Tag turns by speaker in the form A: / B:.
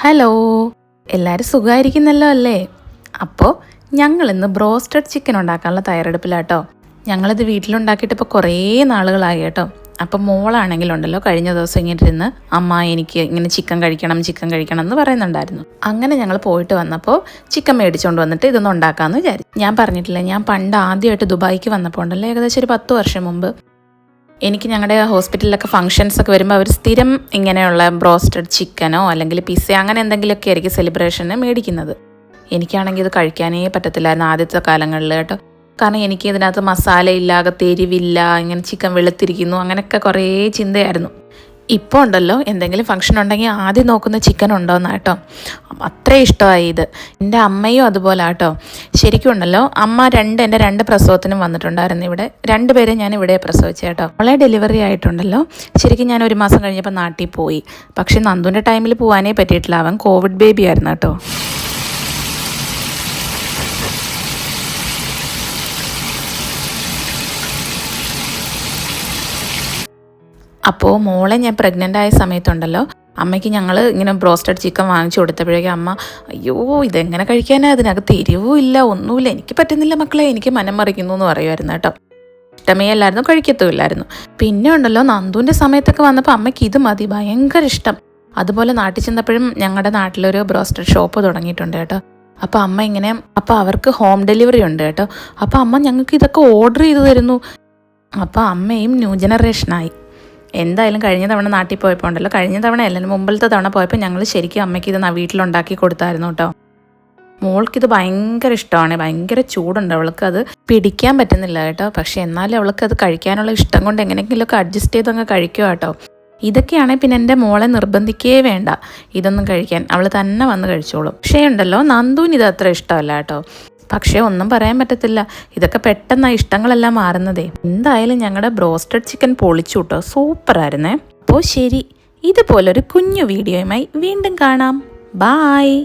A: Hello, എല്ലാവരും സുഖമായിരിക്കുന്നല്ലോ അല്ലേ? അപ്പോൾ ഞങ്ങളിന്ന് ബ്രോസ്റ്റഡ് ചിക്കൻ ഉണ്ടാക്കാനുള്ള തയ്യാറെടുപ്പിലാട്ടോ. ഞങ്ങളിത് വീട്ടിലുണ്ടാക്കിയിട്ട് ഇപ്പോൾ കുറേ നാളുകളായി കേട്ടോ. അപ്പം മോളാണെങ്കിലുണ്ടല്ലോ കഴിഞ്ഞ ദിവസം ഇങ്ങനെ ഇരുന്ന് അമ്മ എനിക്ക് ഇങ്ങനെ ചിക്കൻ കഴിക്കണം എന്ന് പറയുന്നുണ്ടായിരുന്നു. അങ്ങനെ ഞങ്ങൾ പോയിട്ട് വന്നപ്പോൾ ചിക്കൻ മേടിച്ചുകൊണ്ട് വന്നിട്ട് ഇതൊന്നും ഉണ്ടാക്കാമെന്ന് വിചാരിച്ചു. ഞാൻ പറഞ്ഞിട്ടില്ല, ഞാൻ പണ്ട് ആദ്യമായിട്ട് ദുബായിക്ക് വന്നപ്പോൾ ഉണ്ടല്ലോ ഏകദേശം ഒരു 10 വർഷം മുമ്പ് എനിക്ക് ഞങ്ങളുടെ ഹോസ്പിറ്റലിലൊക്കെ ഫംഗ്ഷൻസൊക്കെ വരുമ്പോൾ അവർ സ്ഥിരം ഇങ്ങനെയുള്ള ബ്രോസ്റ്റഡ് ചിക്കനോ അല്ലെങ്കിൽ പിസ്സ അങ്ങനെ എന്തെങ്കിലുമൊക്കെ ആയിരിക്കും സെലിബ്രേഷന് മേടിക്കുന്നത്. എനിക്കാണെങ്കിൽ ഇത് കഴിക്കാനേ പറ്റത്തില്ലായിരുന്നു ആദ്യത്തെ കാലങ്ങളിൽ കേട്ടോ. കാരണം എനിക്ക് ഇതിനകത്ത് മസാലയില്ല, അകത്ത് എരിവില്ല, ഇങ്ങനെ ചിക്കൻ വെളുത്തിരിക്കുന്നു, അങ്ങനെയൊക്കെ കുറേ ചിന്തയായിരുന്നു. ഇപ്പോൾ ഉണ്ടല്ലോ എന്തെങ്കിലും ഫംഗ്ഷൻ ഉണ്ടെങ്കിൽ ആദ്യം നോക്കുന്ന ചിക്കൻ ഉണ്ടോയെന്ന് കേട്ടോ. അത്ര ഇഷ്ടമായി ഇത്. എൻ്റെ അമ്മയും അതുപോലെ കേട്ടോ. ശരിക്കും ഉണ്ടല്ലോ അമ്മ എൻ്റെ 2 പ്രസവത്തിനും വന്നിട്ടുണ്ടായിരുന്നു ഇവിടെ. 2 പേരെ ഞാൻ ഇവിടെ പ്രസവിച്ചു കേട്ടോ. അവളെ ഡെലിവറി ആയിട്ടുണ്ടല്ലോ ശരിക്കും ഞാൻ 1 മാസം കഴിഞ്ഞപ്പോൾ നാട്ടിൽ പോയി. പക്ഷേ നന്ദുവിൻ്റെ ടൈമിൽ പോകാനേ പറ്റിയിട്ടില്ല. അവൻ കോവിഡ് ബേബി ആയിരുന്നു കേട്ടോ. അപ്പോൾ മോളെ ഞാൻ പ്രഗ്നൻ്റ് ആയ സമയത്തുണ്ടല്ലോ അമ്മയ്ക്ക് ഞങ്ങൾ ഇങ്ങനെ ബ്രോസ്റ്റഡ് ചിക്കൻ വാങ്ങിച്ചു കൊടുത്തപ്പോഴേക്കും അമ്മ അയ്യോ ഇതെങ്ങനെ കഴിക്കാനാണ്, അതിനകത്ത് എരിവും ഇല്ല, ഒന്നുമില്ല, എനിക്ക് പറ്റുന്നില്ല മക്കളെ, എനിക്ക് മനം മറിക്കുന്നു എന്ന് പറയുമായിരുന്നു കേട്ടോ. ഇഷ്ടമേ അല്ലായിരുന്നു, കഴിക്കത്തുമില്ലായിരുന്നു. പിന്നെ ഉണ്ടല്ലോ നന്ദുവിൻ്റെ സമയത്തൊക്കെ വന്നപ്പോൾ അമ്മയ്ക്ക് ഇത് മതി, ഭയങ്കര ഇഷ്ടം. അതുപോലെ നാട്ടിൽ ചെന്നപ്പോഴും ഞങ്ങളുടെ നാട്ടിലൊരു ബ്രോസ്റ്റഡ് ഷോപ്പ് തുടങ്ങിയിട്ടുണ്ട് കേട്ടോ. അപ്പോൾ അവർക്ക് ഹോം ഡെലിവറി ഉണ്ട് കേട്ടോ. അപ്പോൾ അമ്മ ഞങ്ങൾക്ക് ഇതൊക്കെ ഓർഡർ ചെയ്ത് തരുന്നു. അപ്പോൾ അമ്മയും ന്യൂ ജനറേഷനായി. എന്തായാലും കഴിഞ്ഞ തവണ നാട്ടിൽ പോയപ്പോൾ ഉണ്ടല്ലോ, കഴിഞ്ഞ തവണ അല്ല മുമ്പിലത്തെ തവണ പോയപ്പോൾ ഞങ്ങൾ ശരിക്കും അമ്മയ്ക്ക് ഇത് വീട്ടിലുണ്ടാക്കി കൊടുത്തായിരുന്നു കേട്ടോ. മോൾക്കിത് ഭയങ്കര ഇഷ്ടമാണ്, ഭയങ്കര ചൂടുണ്ട്, അവൾക്കത് പിടിക്കാൻ പറ്റുന്നില്ല കേട്ടോ. പക്ഷെ എന്നാലും അവൾക്കത് കഴിക്കാനുള്ള ഇഷ്ടം കൊണ്ട് എങ്ങനെയെങ്കിലുമൊക്കെ അഡ്ജസ്റ്റ് ചെയ്തങ്ങ് കഴിക്കുക കേട്ടോ. ഇതൊക്കെയാണെങ്കിൽ പിന്നെ എൻ്റെ മോളെ നിർബന്ധിക്കേ വേണ്ട ഇതൊന്നും കഴിക്കാൻ, അവൾ തന്നെ വന്ന് കഴിച്ചോളും. പക്ഷേ ഉണ്ടല്ലോ നന്ദുവിന് ഇത് അത്ര ഇഷ്ടമല്ല കേട്ടോ. പക്ഷേ ഒന്നും പറയാൻ പറ്റത്തില്ല, ഇതൊക്കെ പെട്ടെന്ന് ഇഷ്ടങ്ങളെല്ലാം മാറുന്നതേ. എന്തായാലും ഞങ്ങളുടെ ബ്രോസ്റ്റഡ് ചിക്കൻ പൊളിച്ചു കേട്ടോ, സൂപ്പറായിരുന്നേ. അപ്പോൾ ശരി, ഇതുപോലൊരു കുഞ്ഞു വീഡിയോയുമായി വീണ്ടും കാണാം. ബായ്.